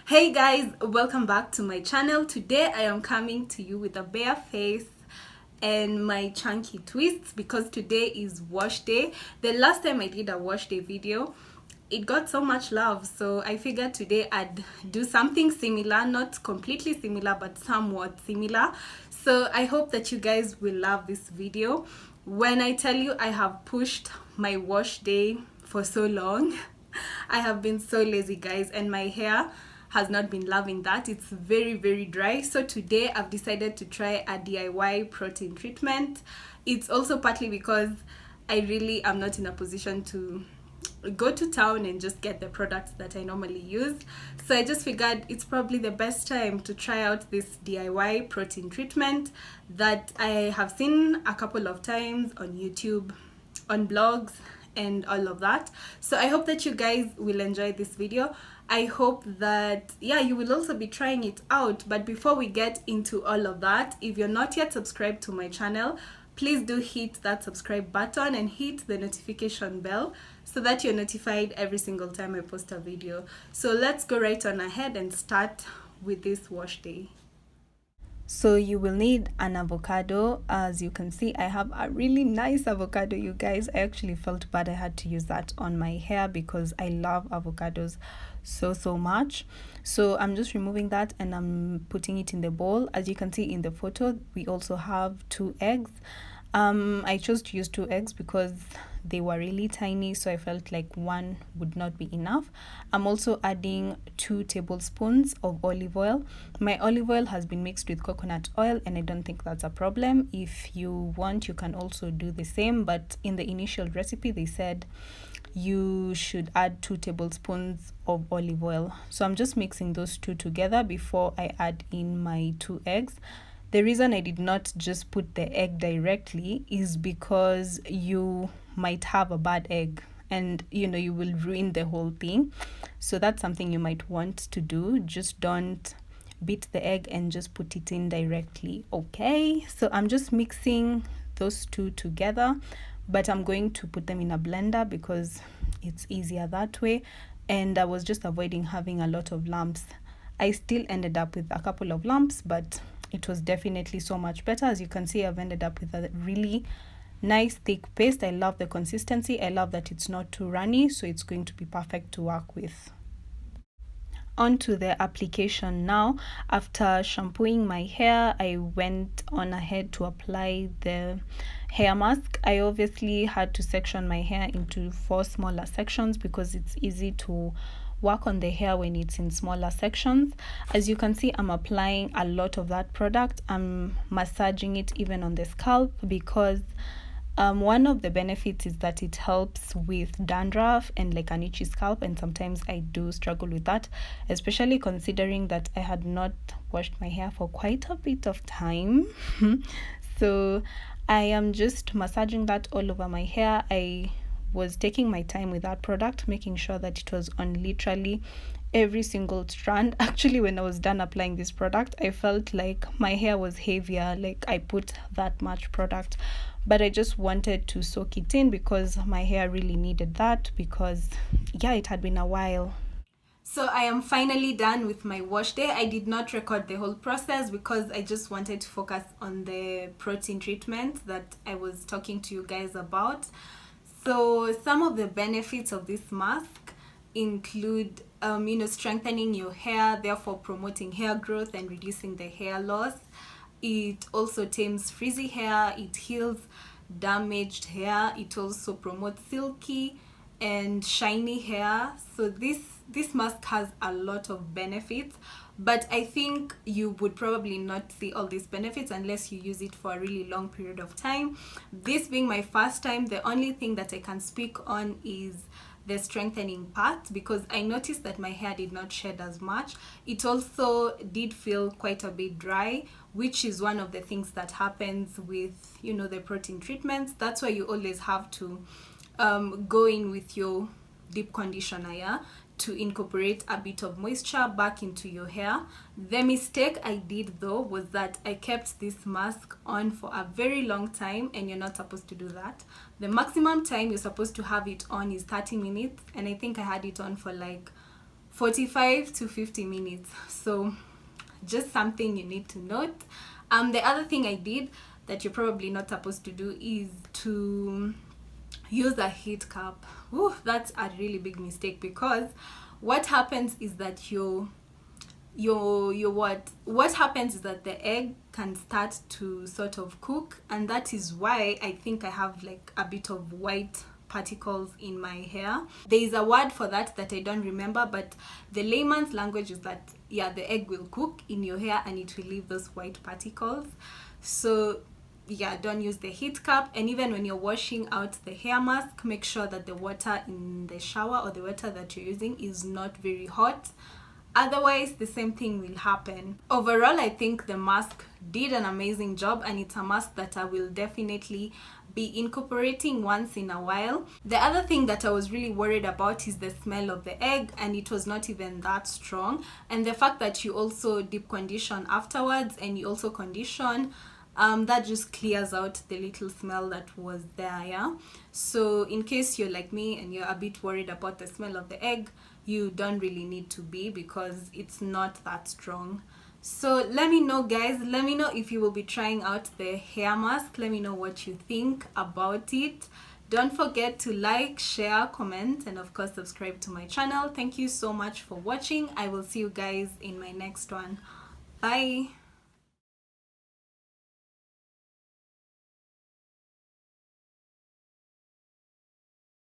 Hey guys, welcome back to my channel. Today I am coming to you with a bare face and my chunky twists because today is wash day. The last time I did a wash day video, it got so much love, so I figured today I'd do something similar, not completely similar but somewhat similar. So I hope that you guys will love this video. When I tell you I have pushed my wash day for so long, I have been so lazy, guys, and my hair has not been loving that. It's very dry. So today I've decided to try a DIY protein treatment. It's also partly because I really am not in a position to go to town and just get the products that I normally use. So I just figured it's probably the best time to try out this DIY protein treatment that I have seen a couple of times on YouTube, on blogs, and all of that. So I hope that you guys will enjoy this video. I hope that you will also be trying it out. But before we get into all of that, if you're not yet subscribed to my channel, please do hit that subscribe button and hit the notification bell so that you're notified every single time I post a video. So let's go right on ahead and start with this wash day. So you will need an avocado. As you can see, I have a really nice avocado, you guys. I actually felt bad I had to use that on my hair because I love avocados so much. So I'm just removing that and I'm putting it in the bowl. As you can see in the photo, we also have 2 eggs. I chose to use 2 eggs because they were really tiny, so I felt like one would not be enough. I'm also adding 2 tablespoons of olive oil. My olive oil has been mixed with coconut oil and I don't think that's a problem. If you want, you can also do the same, but in the initial recipe they said you should add 2 tablespoons of olive oil. So I'm just mixing those 2 together before I add in my 2 eggs. The reason I did not just put the egg directly is because you might have a bad egg and you will ruin the whole thing. So that's something you might want to do. Just don't beat the egg and just put it in directly. Okay, so I'm just mixing those 2 together, but I'm going to put them in a blender because it's easier that way, and I was just avoiding having a lot of lumps. I still ended up with a couple of lumps, but it was definitely so much better. As you can see, I've ended up with a really nice thick paste. I love the consistency. I love that it's not too runny, so it's going to be perfect to work with. On to the application now. After shampooing my hair, I went on ahead to apply the hair mask. I obviously had to section my hair into 4 smaller sections because it's easy to work on the hair when it's in smaller sections. As you can see, I'm applying a lot of that product. I'm massaging it even on the scalp because one of the benefits is that it helps with dandruff and like an itchy scalp, and sometimes I do struggle with that, especially considering that I had not washed my hair for quite a bit of time. So I am just massaging that all over my hair. I was taking my time with that product, making sure that it was on literally every single strand. Actually, when I was done applying this product, I felt like my hair was heavier, like I put that much product, but I just wanted to soak it in because my hair really needed that because it had been a while. So I am finally done with my wash day. I did not record the whole process because I just wanted to focus on the protein treatment that I was talking to you guys about. So some of the benefits of this mask include strengthening your hair, therefore promoting hair growth and reducing the hair loss. It also tames frizzy hair, it heals damaged hair, it also promotes silky and shiny hair. So this mask has a lot of benefits, but I think you would probably not see all these benefits unless you use it for a really long period of time. This being my first time, the only thing that I can speak on is the strengthening part because I noticed that my hair did not shed as much. It also did feel quite a bit dry, which is one of the things that happens with the protein treatments. That's why you always have to go in with your deep conditioner to incorporate a bit of moisture back into your hair. The mistake I did though was that I kept this mask on for a very long time, and you're not supposed to do that. The maximum time you're supposed to have it on is 30 minutes, and I think I had it on for like 45 to 50 minutes. So just something you need to note. The other thing I did that you're probably not supposed to do is to use a heat cup. Ooh, that's a really big mistake, because what happens is that what happens is that the egg can start to sort of cook, and that is why I think I have like a bit of white particles in my hair. There is a word for that I don't remember, but the layman's language is that, yeah, the egg will cook in your hair and it will leave those white particles. So yeah, don't use the heat cup. And even when you're washing out the hair mask, make sure that the water in the shower or the water that you're using is not very hot, otherwise the same thing will happen. Overall, I think the mask did an amazing job, and it's a mask that I will definitely be incorporating once in a while. The other thing that I was really worried about is the smell of the egg, and it was not even that strong. And the fact that you also deep condition afterwards and you also condition, that just clears out the little smell that was there. Yeah, so in case you're like me and you're a bit worried about the smell of the egg, you don't really need to be, because it's not that strong. So let me know, guys, let me know if you will be trying out the hair mask. Let me know what you think about it. Don't forget to like, share, comment, and of course subscribe to my channel. Thank you so much for watching. I will see you guys in my next one. Bye.